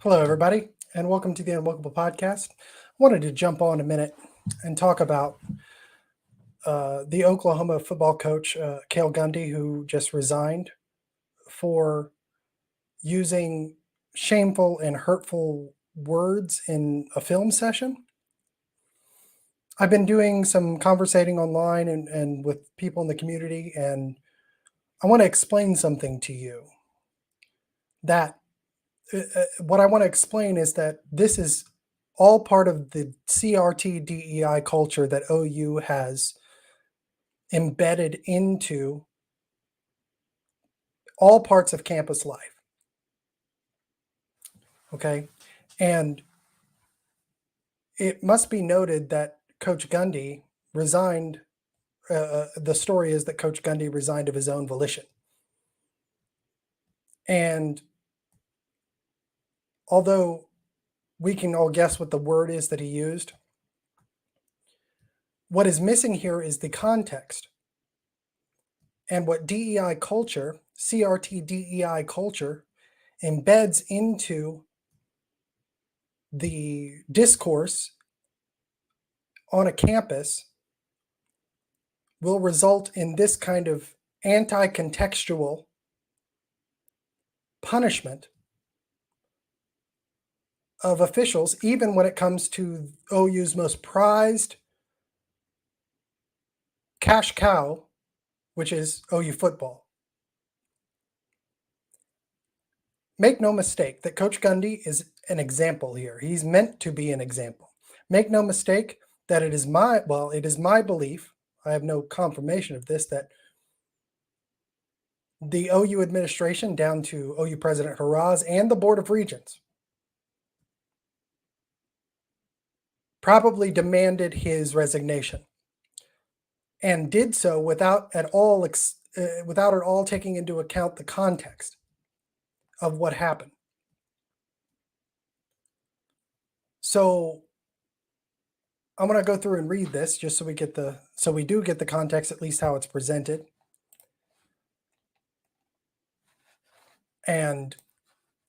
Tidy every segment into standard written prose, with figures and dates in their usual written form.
Hello, everybody, and welcome to the Unwelcome Podcast. I wanted to jump on a minute and talk about the Oklahoma football coach, Cale Gundy, who just resigned for using shameful and hurtful words in a film session. I've been doing some conversating online and with people in the community, and I want to explain something to you. That what I want to explain is that this is all part of the CRT DEI culture that OU has embedded into all parts of campus life. Okay. And it must be noted that Coach Gundy resigned. The story is that Coach Gundy resigned of his own volition. And although we can all guess what the word is that he used, what is missing here is the context. And what DEI culture, CRT DEI culture, embeds into the discourse on a campus will result in this kind of anti-contextual punishment of officials, even when it comes to OU's most prized cash cow, which is OU football. Make no mistake that Coach Gundy is an example here. He's meant to be an example. Make no mistake that it is my belief, I have no confirmation of this, that the OU administration down to OU President Haraz and the Board of Regents probably demanded his resignation and did so without at all taking into account the context of what happened. So I'm going to go through and read this just so we do get the context, at least how it's presented. And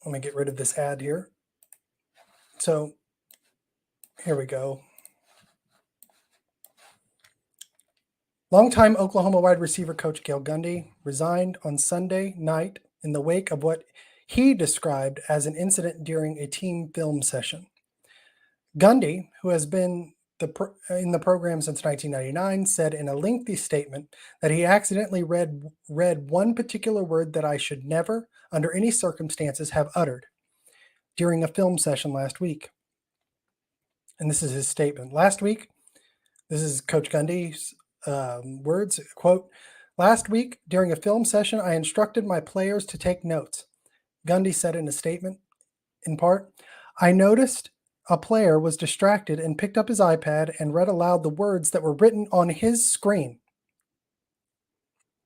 let me get rid of this ad here. So here we go. Longtime Oklahoma wide receiver coach Cale Gundy resigned on Sunday night in the wake of what he described as an incident during a team film session. Gundy, who has been in the program since 1999, said in a lengthy statement that he accidentally read one particular word that I should never, under any circumstances, have uttered during a film session last week. And this is his statement. Last week, this is Coach Gundy's words, quote, "Last week, during a film session, I instructed my players to take notes." Gundy said in a statement, in part, "I noticed a player was distracted and picked up his iPad and read aloud the words that were written on his screen.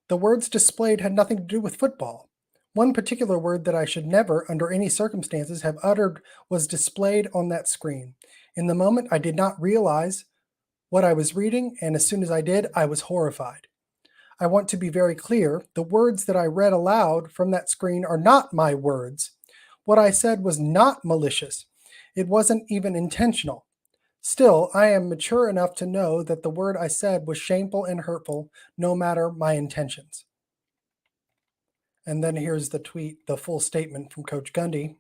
The words displayed had nothing to do with football. One particular word that I should never, under any circumstances, have uttered was displayed on that screen. In the moment, I did not realize what I was reading, and as soon as I did, I was horrified. I want to be very clear. The words that I read aloud from that screen are not my words. What I said was not malicious. It wasn't even intentional. Still, I am mature enough to know that the word I said was shameful and hurtful, no matter my intentions." And then here's the tweet, the full statement from Coach Gundy.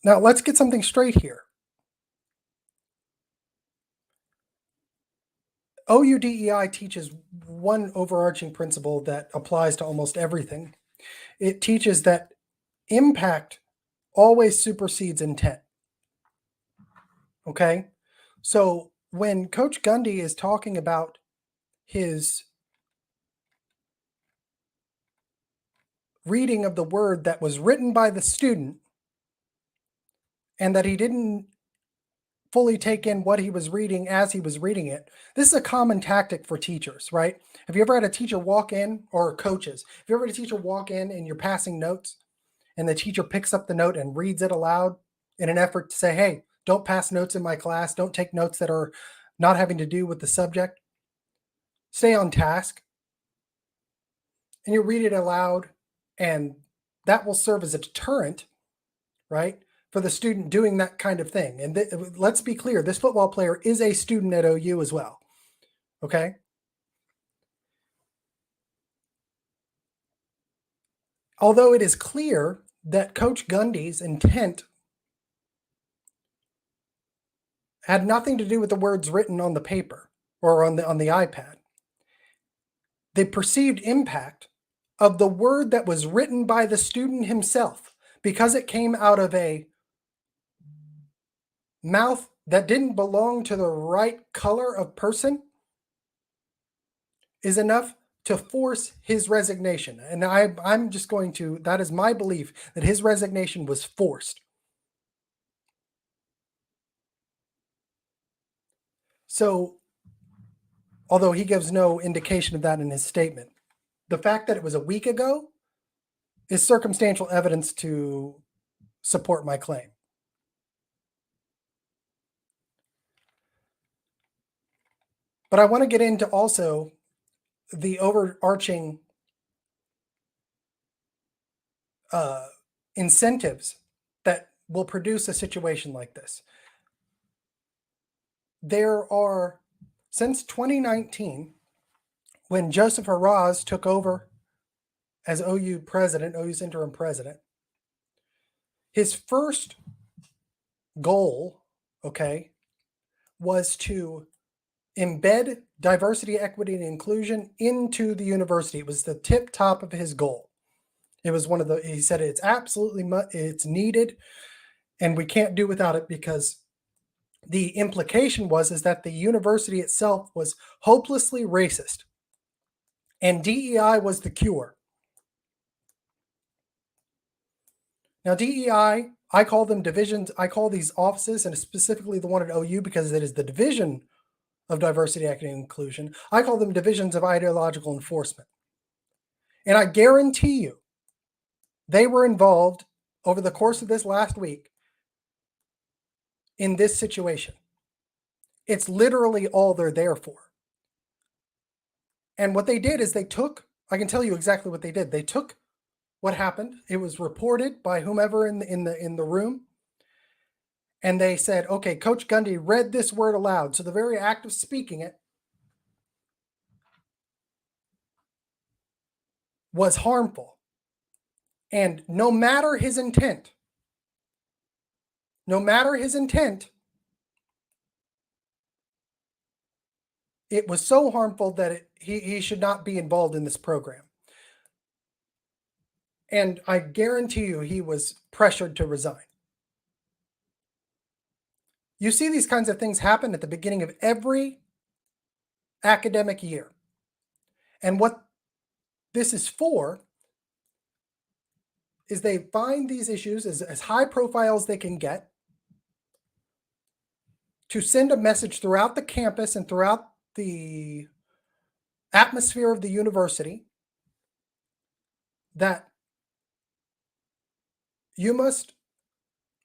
Now, let's get something straight here. OU DEI teaches one overarching principle that applies to almost everything. It teaches that impact always supersedes intent. Okay? So when Coach Gundy is talking about his reading of the word that was written by the student and that he didn't fully take in what he was reading as he was reading it, this is a common tactic for teachers, right? Have you ever had a teacher walk in, or coaches, have you ever had a teacher walk in and you're passing notes and the teacher picks up the note and reads it aloud in an effort to say, hey, don't pass notes in my class, don't take notes that are not having to do with the subject, stay on task. And you read it aloud and that will serve as a deterrent, right, for the student doing that kind of thing. And let's be clear, this football player is a student at OU as well, okay? Although it is clear that Coach Gundy's intent had nothing to do with the words written on the paper or on the iPad. The perceived impact of the word that was written by the student himself, because it came out of a mouth that didn't belong to the right color of person, is enough to force his resignation. And I'm just going to, that is my belief, that his resignation was forced. So, although he gives no indication of that in his statement, the fact that it was a week ago is circumstantial evidence to support my claim. But I want to get into also the overarching incentives that will produce a situation like this. There are, since 2019, when Joseph Haraz took over as OU president, OU's interim president, his first goal, okay, was to embed diversity, equity, and inclusion into the university. It was the tip top of his goal. It was one of the, he said it's absolutely, it's needed and we can't do without it, because the implication is that the university itself was hopelessly racist and DEI was the cure. Now, DEI, I call them divisions. I call these offices, and specifically the one at OU, because it is the division of diversity, equity, and inclusion. I call them divisions of ideological enforcement. And I guarantee you, they were involved over the course of this last week in this situation. It's literally all they're there for. And what they did is they took, I can tell you exactly what they did. They took what happened. It was reported by whomever in the room. And they said, okay, Coach Gundy read this word aloud. So the very act of speaking it was harmful. And no matter his intent, it was so harmful that he should not be involved in this program. And I guarantee you he was pressured to resign. You see these kinds of things happen at the beginning of every academic year. And what this is for is they find these issues as high profile as they can get to send a message throughout the campus and throughout the atmosphere of the university that you must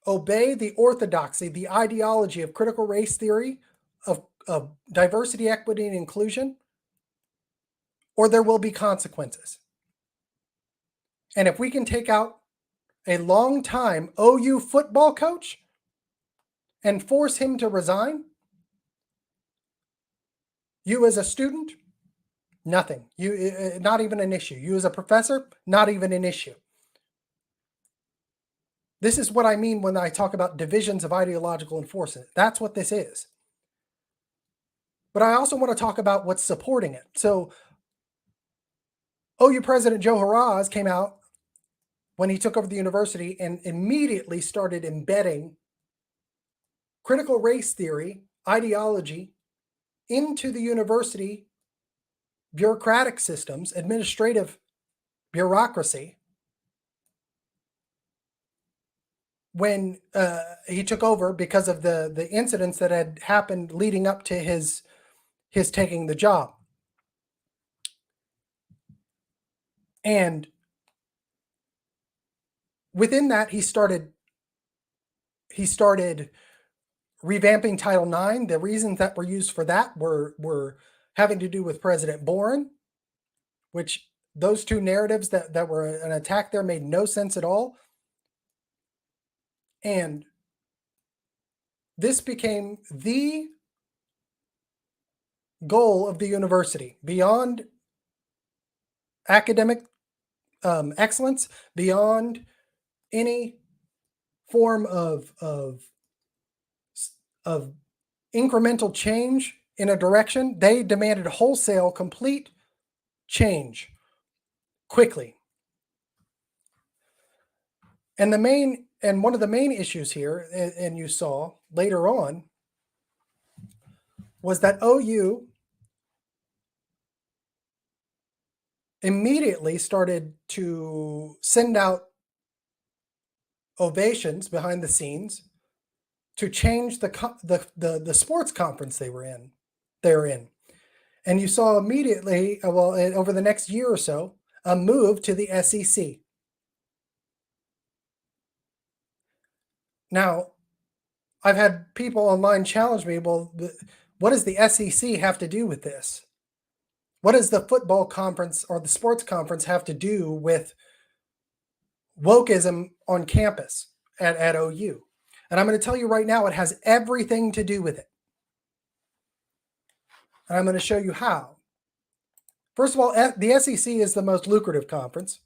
obey the orthodoxy, the ideology of critical race theory, of diversity, equity, and inclusion, or there will be consequences. And if we can take out a long-time OU football coach and force him to resign, you as a student, nothing. You not even an issue. You as a professor, not even an issue. This is what I mean when I talk about divisions of ideological enforcement. That's what this is. But I also want to talk about what's supporting it. So OU President Joe Haraz came out when he took over the university and immediately started embedding critical race theory, ideology into the university bureaucratic systems, administrative bureaucracy, when he took over because of the incidents that had happened leading up to his taking the job. And within that, he started revamping Title IX. The reasons that were used for that were having to do with President Boren, which those two narratives that were an attack there made no sense at all. And this became the goal of the university, beyond academic excellence, beyond any form of incremental change in a direction. They demanded wholesale, complete change quickly. And one of the main issues here, and you saw later on, was that OU immediately started to send out ovations behind the scenes to change the sports conference they're in. And you saw immediately, over the next year or so, a move to the SEC. Now, I've had people online challenge me, well, what does the SEC have to do with this? What does the football conference or the sports conference have to do with wokeism on campus at OU? And I'm going to tell you right now, it has everything to do with it. And I'm going to show you how. First of all, the SEC is the most lucrative conference.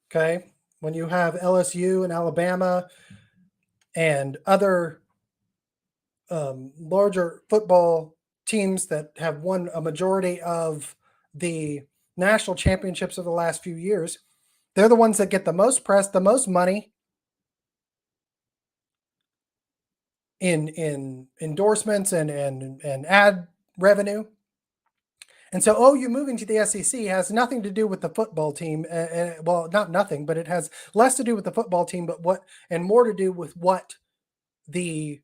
Okay. When you have LSU and Alabama and other larger football teams that have won a majority of the national championships of the last few years, they're the ones that get the most press, the most money in endorsements and ad revenue. And so OU moving to the SEC has nothing to do with the football team. Well, not nothing, but it has less to do with the football team, and more to do with what the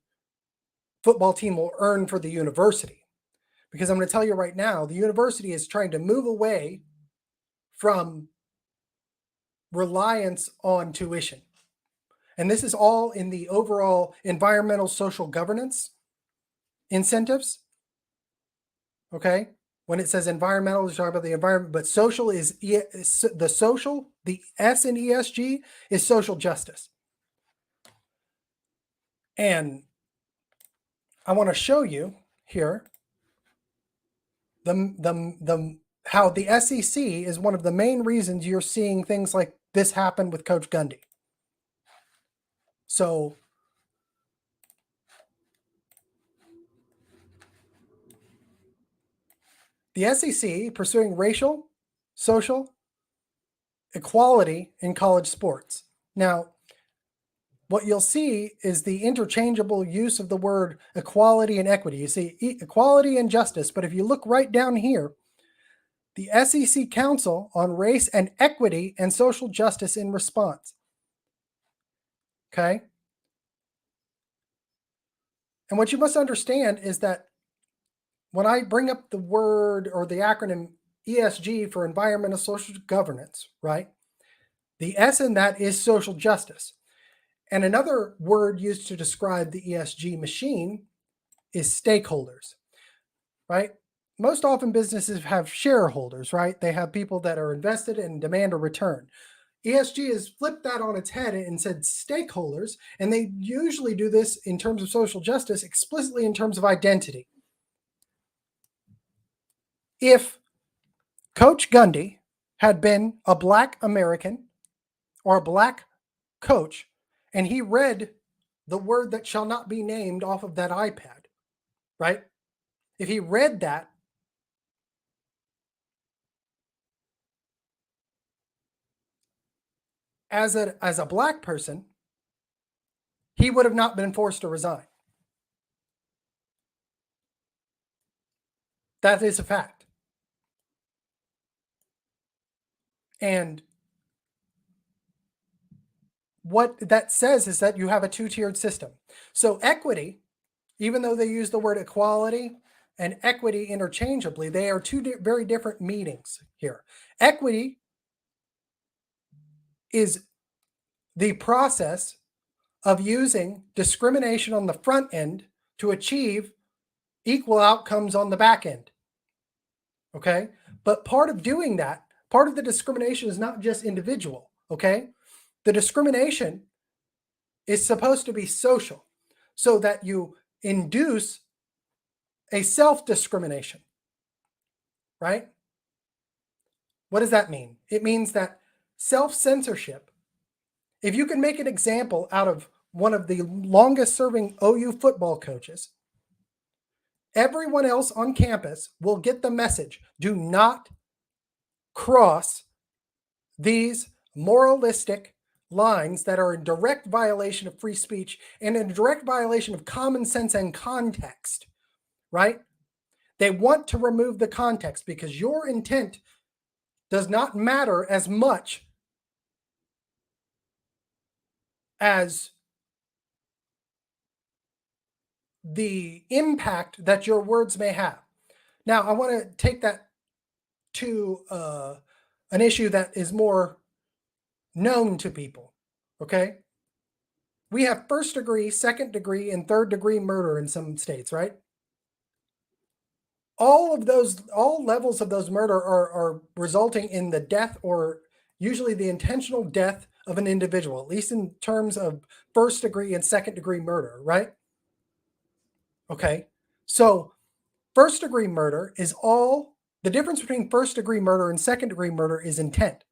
football team will earn for the university. Because I'm going to tell you right now, the university is trying to move away from reliance on tuition. And this is all in the overall environmental social governance incentives. Okay. When it says environmental, it's talking about the environment, but social is the social, the S in ESG is social justice. And I want to show you here how the SEC is one of the main reasons you're seeing things like this happen with Coach Gundy. So the SEC pursuing racial, social equality in college sports. Now, what you'll see is the interchangeable use of the word equality and equity. You see equality and justice, but if you look right down here, the SEC Council on Race and Equity and Social Justice in Response. Okay? And what you must understand is that when I bring up the word or the acronym ESG for environmental social governance, right? The S in that is social justice. And another word used to describe the ESG machine is stakeholders, right? Most often businesses have shareholders, right? They have people that are invested and demand a return. ESG has flipped that on its head and said stakeholders, and they usually do this in terms of social justice, explicitly in terms of identity. If Coach Gundy had been a Black American or a Black coach, and he read the word that shall not be named off of that iPad, right? If he read that, as a Black person, he would have not been forced to resign. That is a fact. And what that says is that you have a two-tiered system. So equity, even though they use the word equality and equity interchangeably, they are two very different meanings here. Equity is the process of using discrimination on the front end to achieve equal outcomes on the back end. Okay? But part of doing that, part of the discrimination is not just individual, okay? The discrimination is supposed to be social so that you induce a self-discrimination, right? What does that mean? It means that self-censorship, if you can make an example out of one of the longest serving OU football coaches, everyone else on campus will get the message. Do not cross these moralistic lines that are in direct violation of free speech and in direct violation of common sense and context, right? They want to remove the context because your intent does not matter as much as the impact that your words may have. Now, I want to take that to an issue that is more known to people, okay? We have first degree, second degree, and third degree murder in some states, right? All levels of those murder are resulting in the death or usually the intentional death of an individual, at least in terms of first degree and second degree murder, right? Okay, so first degree murder is the difference between first degree murder and second degree murder is intent.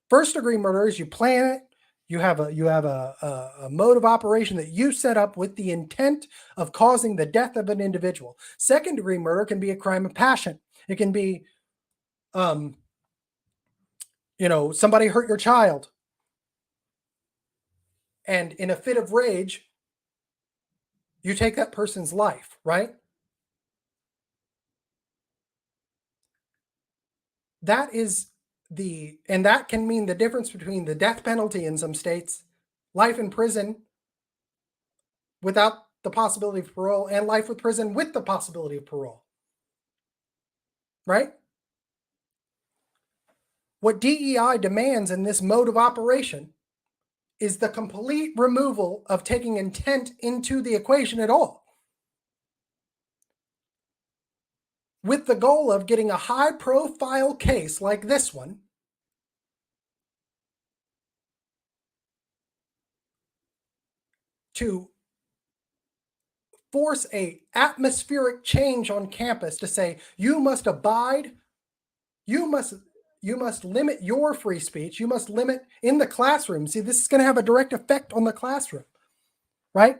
First degree murder is you plan it, you have a mode of operation that you set up with the intent of causing the death of an individual. Second degree murder can be a crime of passion. It can be, somebody hurt your child, and in a fit of rage, you take that person's life, right? That can mean the difference between the death penalty in some states, life in prison without the possibility of parole, and life with prison with the possibility of parole, right? What DEI demands in this mode of operation is the complete removal of taking intent into the equation at all, with the goal of getting a high-profile case like this one to force a atmospheric change on campus to say, you must abide, you must limit your free speech, you must limit in the classroom. See, this is going to have a direct effect on the classroom, right?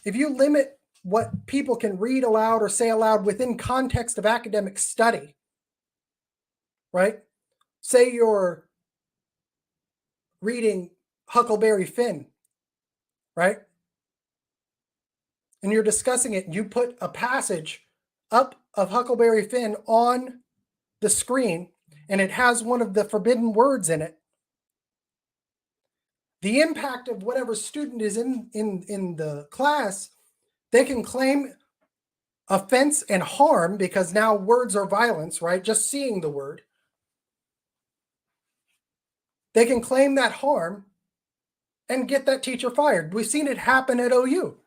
If you limit what people can read aloud or say aloud within context of academic study, right? Say you're reading Huckleberry Finn, right? And you're discussing it, and you put a passage up of Huckleberry Finn on the screen, and it has one of the forbidden words in it. The impact of whatever student is in the class, they can claim offense and harm because now words are violence, right? Just seeing the word. They can claim that harm and get that teacher fired. We've seen it happen at OU.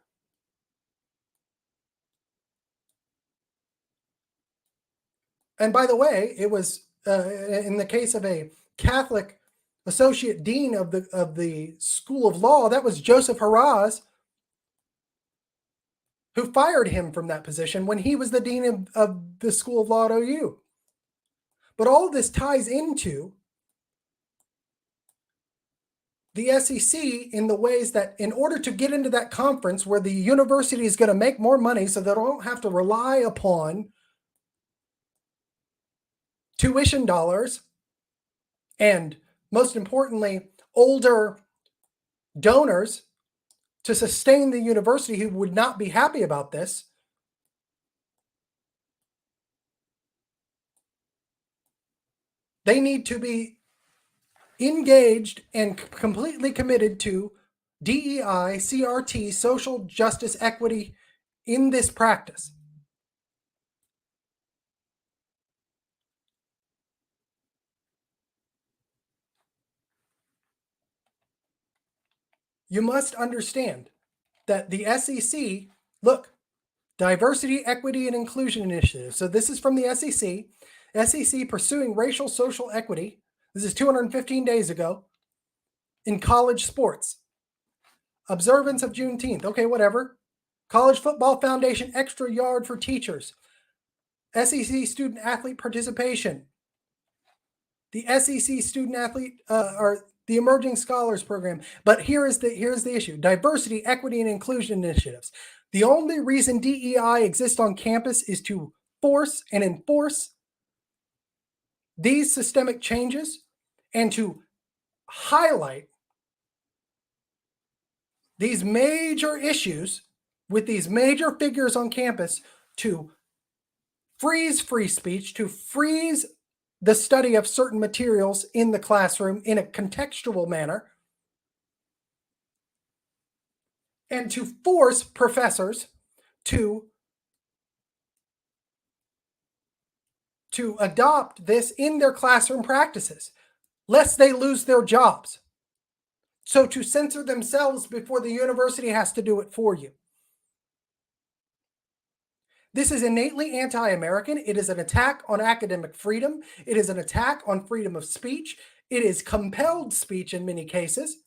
And by the way, it was in the case of a Catholic associate dean of the School of Law, that was Joseph Haraz, who fired him from that position when he was the dean of the School of Law at OU. But all of this ties into the SEC in the ways that in order to get into that conference where the university is going to make more money so they don't have to rely upon tuition dollars and, most importantly, older donors to sustain the university who would not be happy about this, they need to be engaged and completely committed to DEI, CRT, social justice, equity in this practice. You must understand that the SEC, look, diversity, equity, and inclusion initiative. So this is from the SEC. SEC pursuing racial social equity. This is 215 days ago. In college sports. Observance of Juneteenth. Okay, whatever. College Football Foundation extra yard for teachers. SEC student athlete participation. The SEC student athlete or the Emerging Scholars Program. But here's the issue: diversity, equity, and inclusion initiatives. The only reason DEI exists on campus is to force and enforce these systemic changes and to highlight these major issues with these major figures on campus, to freeze free speech, to freeze the study of certain materials in the classroom in a contextual manner, and to force professors to adopt this in their classroom practices, lest they lose their jobs. So to censor themselves before the university has to do it for you. This is innately anti-American. It is an attack on academic freedom. It is an attack on freedom of speech. It is compelled speech in many cases.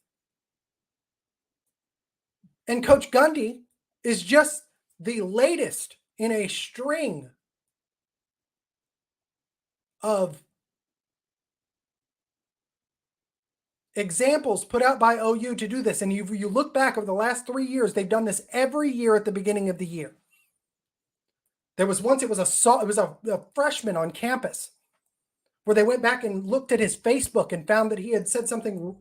And Coach Gundy is just the latest in a string of examples put out by OU to do this. And you look back over the last 3 years, they've done this every year at the beginning of the year. There was once, it was a freshman on campus where they went back and looked at his Facebook and found that he had said something,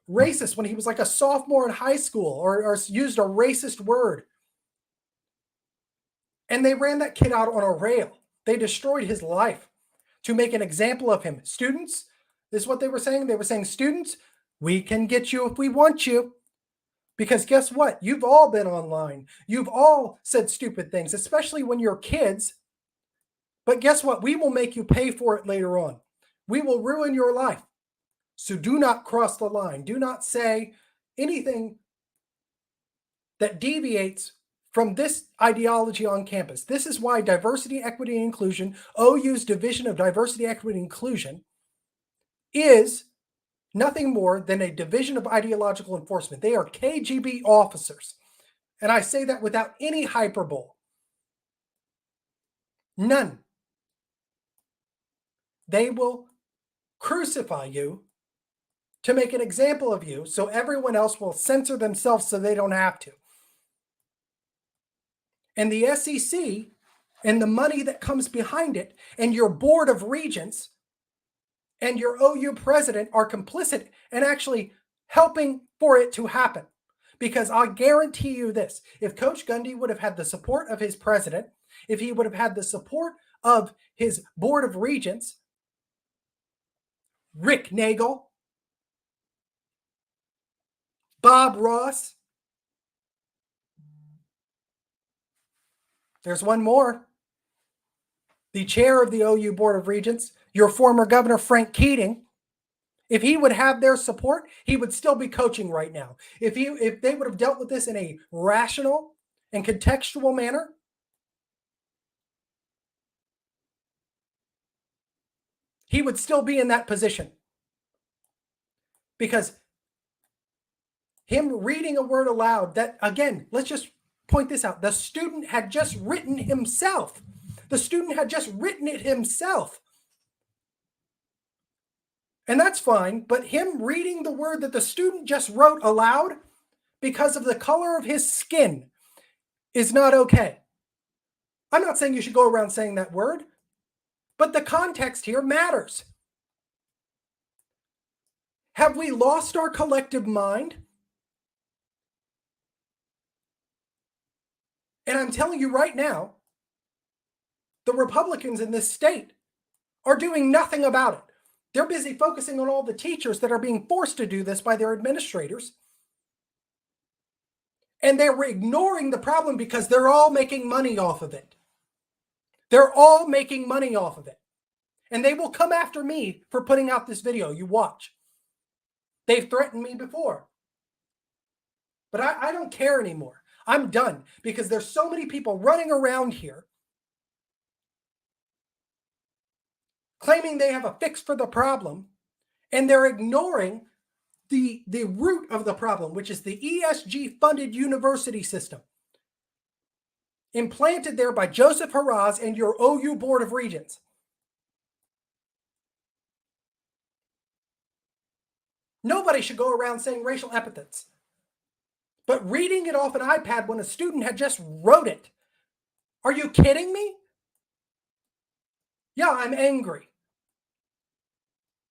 racist when he was like a sophomore in high school, or used a racist word. And they ran that kid out on a rail. They destroyed his life to make an example of him. Students, this is what they were saying. They were saying, students, we can get you if we want you. Because guess what? You've all been online. You've all said stupid things, especially when you're kids. But guess what? We will make you pay for it later on. We will ruin your life. So do not cross the line. Do not say anything that deviates from this ideology on campus. This is why diversity, equity, and inclusion, OU's division of diversity, equity, and inclusion, is nothing more than a division of ideological enforcement. They are KGB officers. And I say that without any hyperbole. None. They will crucify you to make an example of you, so everyone else will censor themselves so they don't have to. And the SEC and the money that comes behind it, and your board of regents and your OU president are complicit and actually helping for it to happen. Because I guarantee you this: if Coach Gundy would have had the support of his president, if he would have had the support of his board of regents, Rick Nagel, Bob Ross, there's one more, the chair of the OU Board of Regents, your former governor, Frank Keating, if he would have their support, he would still be coaching right now. If they would have dealt with this in a rational and contextual manner, he would still be in that position. Because him reading a word aloud, that, again, let's just point this out. The student had just written himself. The student had just written it himself. And that's fine, but him reading the word that the student just wrote aloud because of the color of his skin is not okay. I'm not saying you should go around saying that word, but the context here matters. Have we lost our collective mind? And I'm telling you right now, the Republicans in this state are doing nothing about it. They're busy focusing on all the teachers that are being forced to do this by their administrators. And they're ignoring the problem because they're all making money off of it. They're all making money off of it. And they will come after me for putting out this video. You watch. They've threatened me before. But I don't care anymore. I'm done, because there's so many people running around here claiming they have a fix for the problem, and they're ignoring the root of the problem, which is the ESG-funded university system implanted there by Joseph Haraz and your OU Board of Regents. Nobody should go around saying racial epithets. But reading it off an iPad when a student had just wrote it. Are you kidding me? Yeah, I'm angry.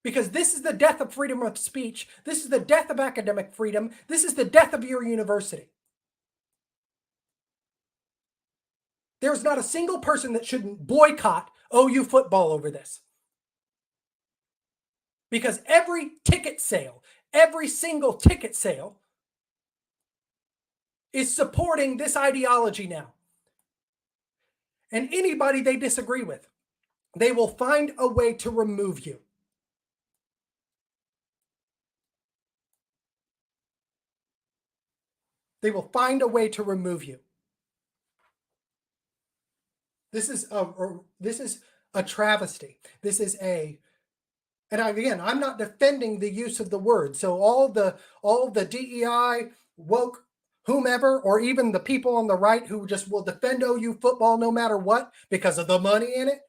Because this is the death of freedom of speech. This is the death of academic freedom. This is the death of your university. There's not a single person that shouldn't boycott OU football over this. Because every ticket sale, every single ticket sale is supporting this ideology now. And anybody they disagree with, they will find a way to remove you. They will find a way to remove you. This is a travesty. This is and again, I'm not defending the use of the word. So all the DEI, woke, whomever, or even the people on the right who just will defend OU football no matter what because of the money in it.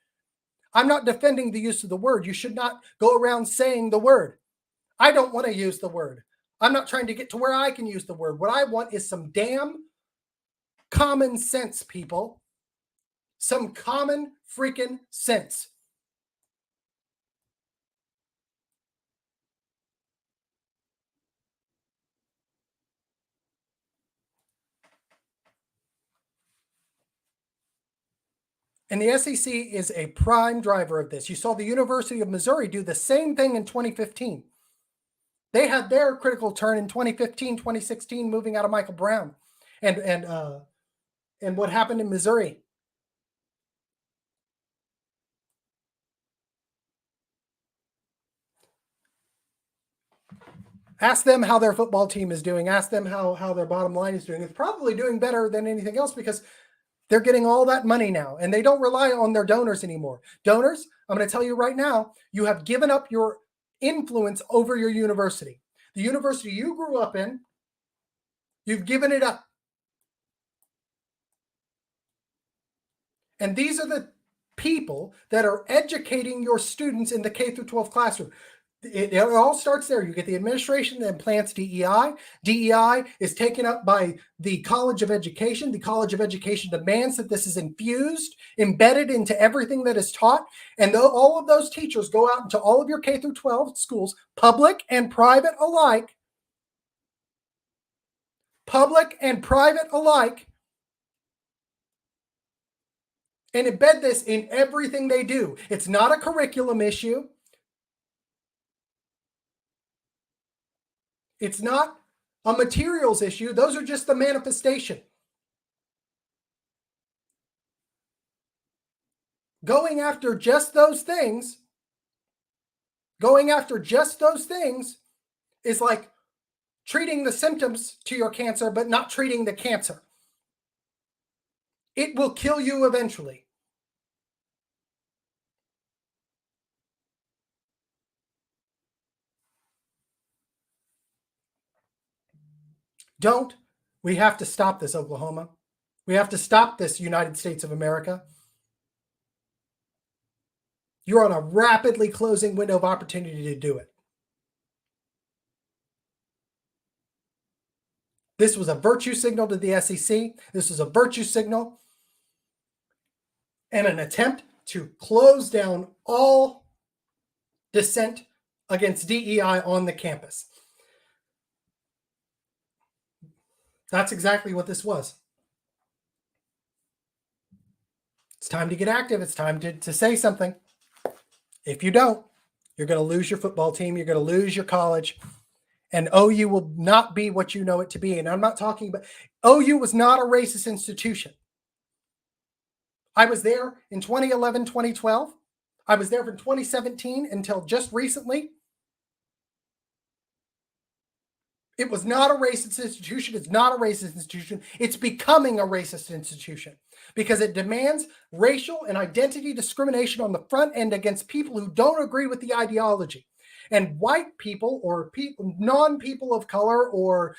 I'm not defending the use of the word. You should not go around saying the word. I don't want to use the word. I'm not trying to get to where I can use the word. What I want is some damn common sense, people. Some common freaking sense. And the SEC is a prime driver of this. You saw the University of Missouri do the same thing in 2015. They had their critical turn in 2015, 2016, moving out of Michael Brown. And what happened in Missouri? Ask them how their football team is doing. Ask them how their bottom line is doing. It's probably doing better than anything else because they're getting all that money now, and they don't rely on their donors anymore. Donors, I'm going to tell you right now, you have given up your influence over your university. The university you grew up in, you've given it up. And these are the people that are educating your students in the K through 12 classroom. It all starts there. You get the administration that implants DEI. DEI is taken up by the College of Education. The College of Education demands that this is infused, embedded into everything that is taught. And all of those teachers go out into all of your K through 12 schools, public and private alike. Public and private alike. And embed this in everything they do. It's not a curriculum issue. It's not a materials issue. Those are just the manifestation. Going after just those things is like treating the symptoms to your cancer, but not treating the cancer. It will kill you eventually. We have to stop this, Oklahoma. We have to stop this, United States of America. You're on a rapidly closing window of opportunity to do it. This was a virtue signal to the SEC. This was a virtue signal and an attempt to close down all dissent against DEI on the campus. That's exactly what this was. It's time to get active. It's time to say something. If you don't, you're going to lose your football team. You're going to lose your college. And OU will not be what you know it to be. And I'm not talking about OU was not a racist institution. I was there in 2011, 2012. I was there from 2017 until just recently. It was not a racist institution. It's not a racist institution. It's becoming a racist institution because it demands racial and identity discrimination on the front end against people who don't agree with the ideology. And white people or people, non-people of color, or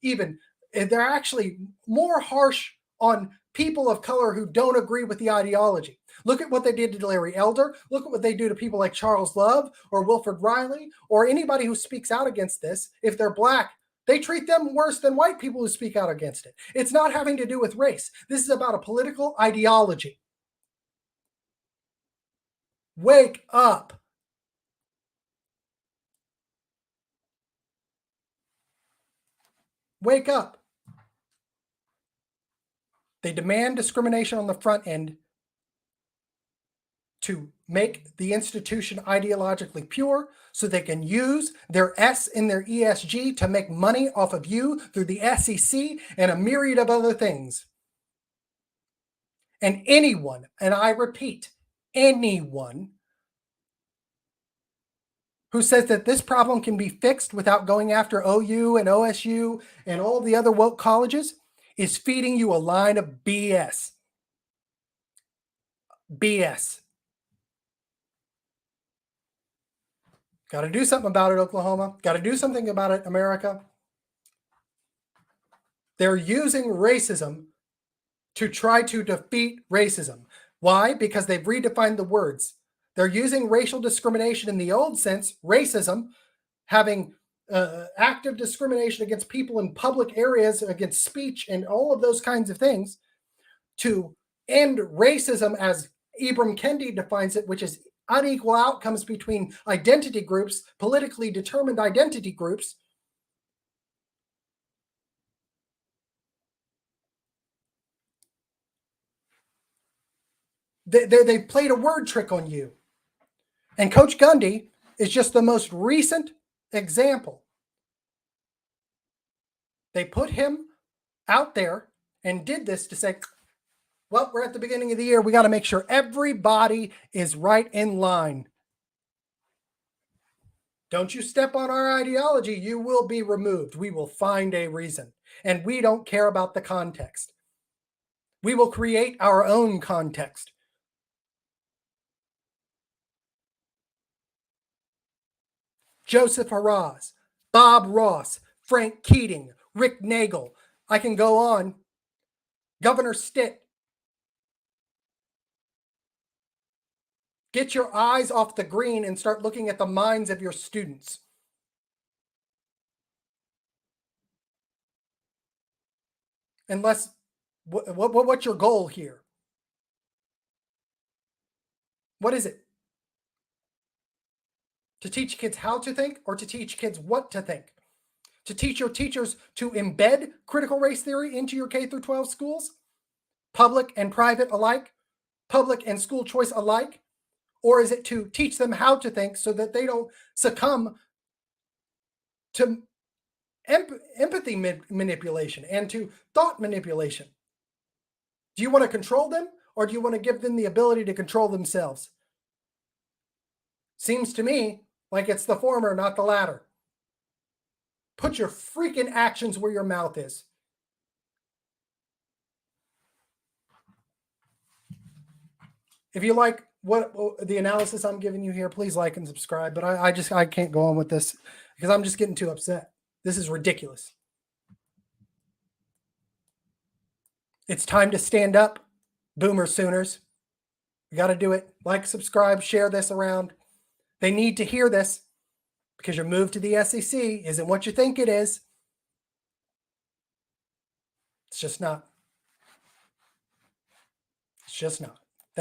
even they're actually more harsh on people of color who don't agree with the ideology. Look at what they did to Larry Elder. Look at what they do to people like Charles Love or Wilford Riley or anybody who speaks out against this. If they're black, they treat them worse than white people who speak out against it. It's not having to do with race. This is about a political ideology. Wake up. Wake up. They demand discrimination on the front end to make the institution ideologically pure so they can use their S in their ESG to make money off of you through the SEC and a myriad of other things. And anyone, and I repeat, anyone who says that this problem can be fixed without going after OU and OSU and all the other woke colleges is feeding you a line of BS. BS. Got to do something about it, Oklahoma. Got to do something about it, America. They're using racism to try to defeat racism. Why? Because they've redefined the words. They're using racial discrimination in the old sense, racism, having active discrimination against people in public areas, against speech and all of those kinds of things, to end racism as Ibram Kendi defines it, which is unequal outcomes between identity groups, politically determined identity groups. They played a word trick on you. And Coach Gundy is just the most recent example. They put him out there and did this to say, well, we're at the beginning of the year. We got to make sure everybody is right in line. Don't you step on our ideology, you will be removed. We will find a reason. And we don't care about the context. We will create our own context. Joseph Haraz, Bob Ross, Frank Keating, Rick Nagel. I can go on. Governor Stitt. Get your eyes off the green and start looking at the minds of your students. Unless, what's your goal here? What is it? To teach kids how to think or to teach kids what to think? To teach your teachers to embed critical race theory into your K through 12 schools, public and private alike, public and school choice alike? Or is it to teach them how to think so that they don't succumb to empathy manipulation and to thought manipulation? Do you want to control them or do you want to give them the ability to control themselves? Seems to me like it's the former, not the latter. Put your freaking actions where your mouth is. If you like what the analysis I'm giving you here, please like and subscribe. But I can't go on with this because I'm just getting too upset. This is ridiculous. It's time to stand up, Boomer Sooners. We got to do it. Like, subscribe, share this around. They need to hear this because your move to the SEC isn't what you think it is. It's just not. It's just not.